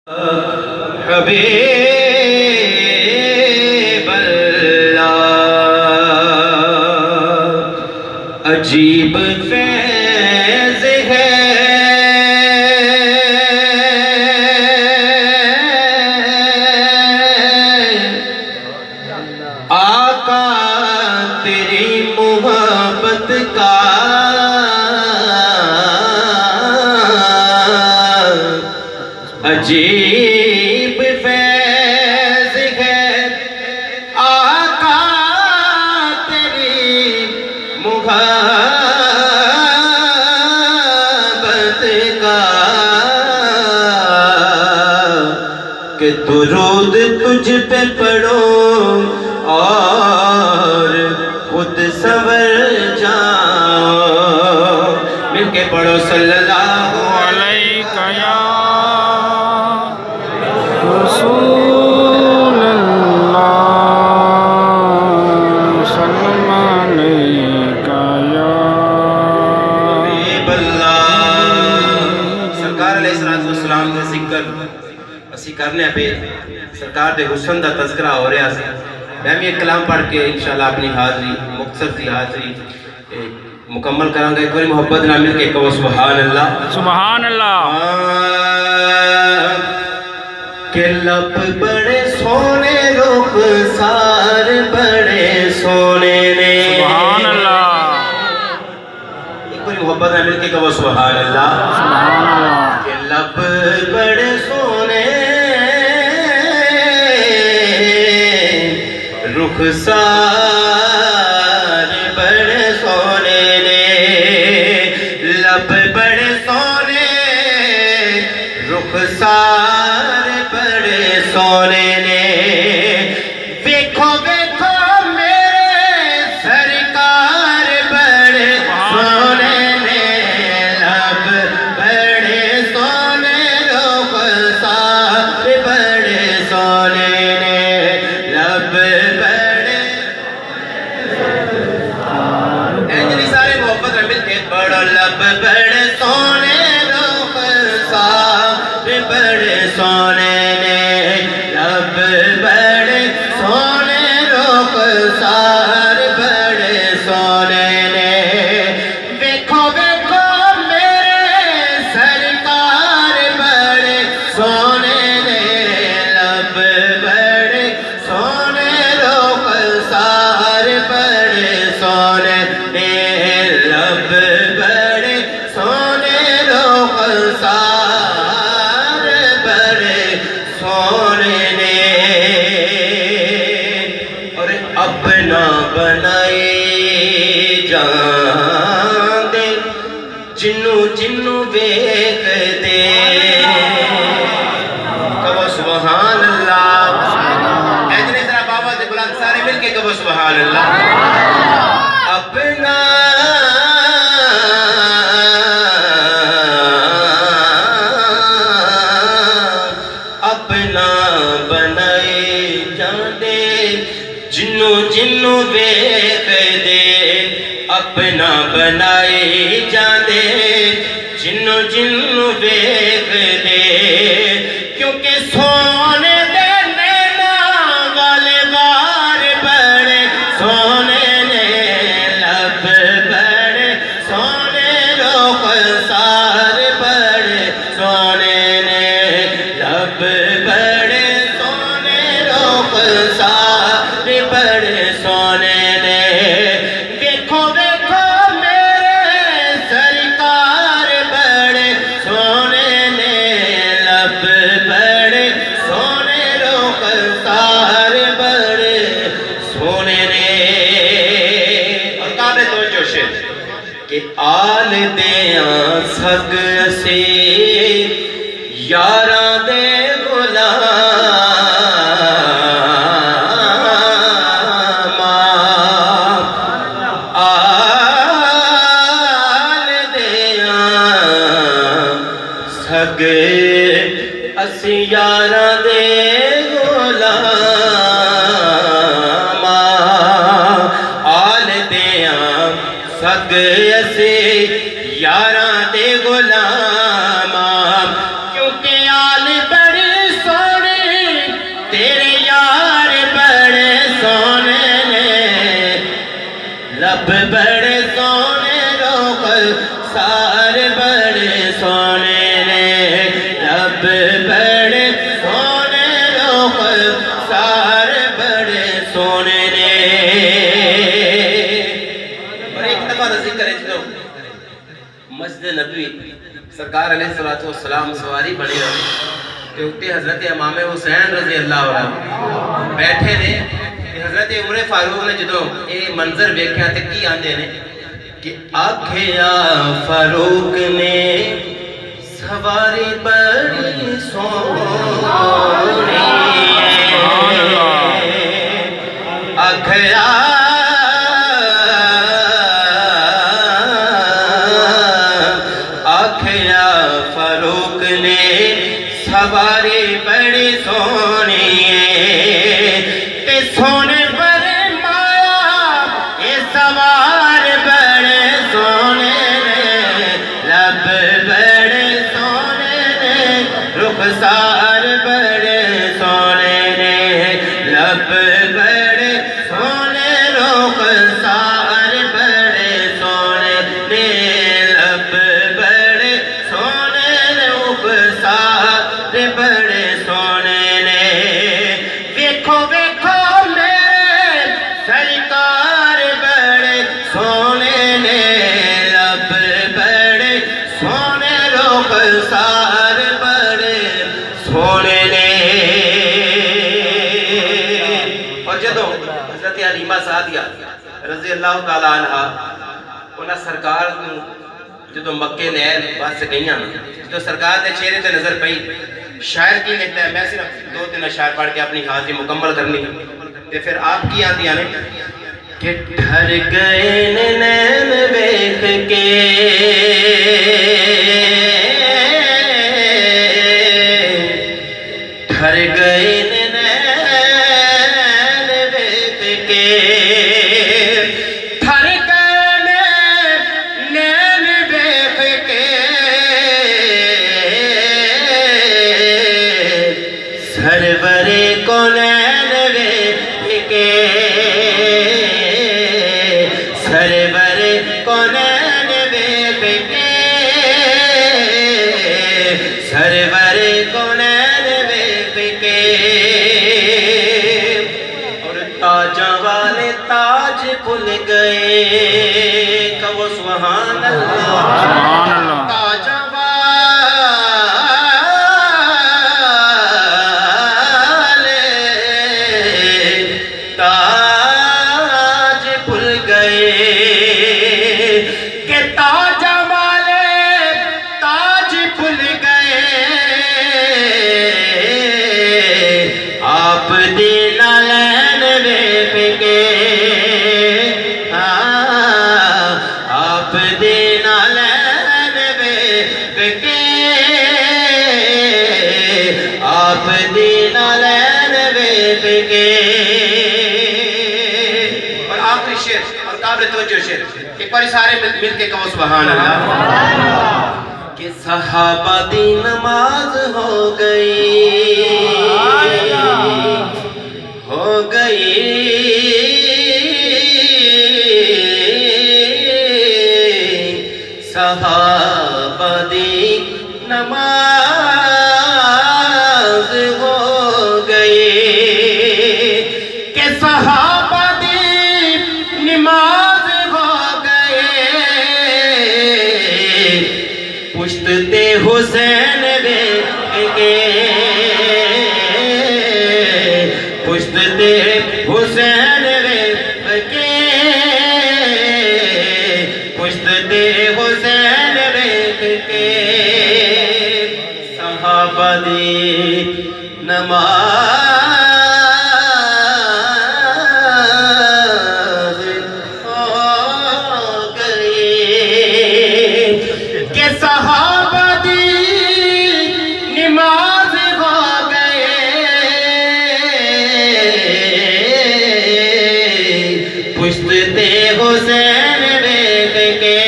حبیب اللہ عجیب فیض ہے آقا تیری محبت کا عجیب فیض ہے آقا تیری محبت کا کہ درود تجھ پہ پڑھو اور خود سنور جاؤ مل کے پڑھو صلی اللہ علیکہ یا رسول اللہ صلی اللہ علیکہ یا حبیب اللہ سرکار علیہ السلام کا ذکر اسی کرنے پہ سرکار دے حسن دا تذکرہ ہو رہا سی میں بھی ایک کلام پڑھ کے انشاءاللہ اپنی حاضری مختصر سی حاضری مکمل کروں گا ایک باری محبت نہ مل کے کہو سبحان اللہ سبحان اللہ کہ لب بڑے سونے رخسار بڑے سونے نے سبحان اللہ ایک باری محبت نہ مل کے کہو سبحان اللہ سبحان اللہ کہ لب بڑے سونے رخسار بڑے سونے نے لب بڑے سونے رخسار بڑے سونے نے دیکھو دیکھو میرے سرکار بڑے سونے نے لب بڑے سونے رخسار بڑے سونے نے لب بڑے انجلی سارے محبت میں مل کے پڑھو لب بڑے سونے رخسار بڑے سونے نے لب بڑے سونے رخسار بڑے سونے نے دیکھو دیکھو میرے سرکار بڑے سونے نے لب بڑے سونے رخسار بڑے سونے نے لب بڑے سونے رخسار بڑے سونے نے اور اپنا بنائے جان دے جنوں جنوں ویکھ دے کہو سبحان اللہ ایجنے ذرا بابا سے بلند سارے مل کے کہو سبحان اللہ اپنا اپنا بنائے جاندے جنوں جنوں ویکھ دے اپنا بنائے جاندے جنوں جنوں ویکھ دے کیونکہ سونے دے نینا والے بار بڑے سونے نے لب بڑے سونے رخسار بڑے سونے نے لب بڑے سونے رخسار بڑے سونے نے دیکھو دیکھو میرے سرکار بڑے سونے نے لب بڑے سونے رخسار بڑے سونے نے اور قابل توجہ شیر کہ آل دیاں سگ سے یاراں دے غلام آل دیاں سگ اسی یاراں دے غلام آل دیاں سگ اسی یاراں دے غلام کیونکہ آل بڑی بڑے سونے رخ سار بڑے سونے نے اور ایک دفعہ ذکر ہے جو مسجد نبوی سرکار علیہ السلام سواری بڑی رہی کہ اکتے حضرت امام حسین رضی اللہ عنہ بیٹھے نے حضرت عمر فاروق نے جدوں اے منظر ویکھیا تے کی آندے نے کہ آکھیا فاروق نے سواری بڑی سونی آکھیا فاروق نے سواری بڑی سونی تے سونے پر مایا اے سوار بڑے سونے نے لب بڑے سونے نے رخسار بڑے سونے نے لب بڑے سونے رخسار بڑے سونے نے لب بڑے سونے رخسار بڑے سونے نے ویکھو ویکھو میرے سرکار بڑے سونے نے لب بڑے سونے رخسار بڑے سونے نے اور جدو حضرت حلیمہ سعدیہ رضی اللہ تعالیٰ عنہ انہاں سرکار جدو مکے نہر واسطے گئیاں جدو سرکار دے چہرے تے نظر پئی شاعر کی لکھتا ہے میں صرف 2-3 اشعار پڑھ کے اپنی حاضری مکمل کرنی تے پھر آپ کی آندیاں نے کہ ٹھر گئے نین ویکھ کے ٹھر گئے نین ویکھ کے ٹھر گئے نین ویکھ کے سرور کونین ویکھ کے سرور کونین ویکھ کے سرور کونین ویکھ کے اور تاجاں والے تاج بھول گئے کہو سبحان اللہ سبحان اللہ تاجاں تاج بھول گئے کہ تاج والے تاج بھول گئے آپ دے نالین ویکھ کے آپ دے نالین ویکھ کے آپ دے نالین ویکھ کے آخری شعر اور قابل توجہ شعر ایک بار سارے مل کے کہو سبحان اللہ کہ صحابہ دی نماز ہو گئی صحابہ دی نماز ہو گئی کہ صحابہ نماز ہو گئے پشت تے حسین ویکھ کے پشت تے حسین ویکھ کے پشت تے حسین ویکھ کے صحابہ دی نماز صحابہ دی نماز ہو گئے پشت تے حسین ویکھ کے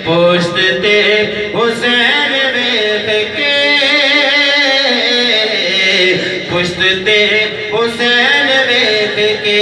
پشت تے حسین ویکھ کے پشت تے حسین ویکھ کے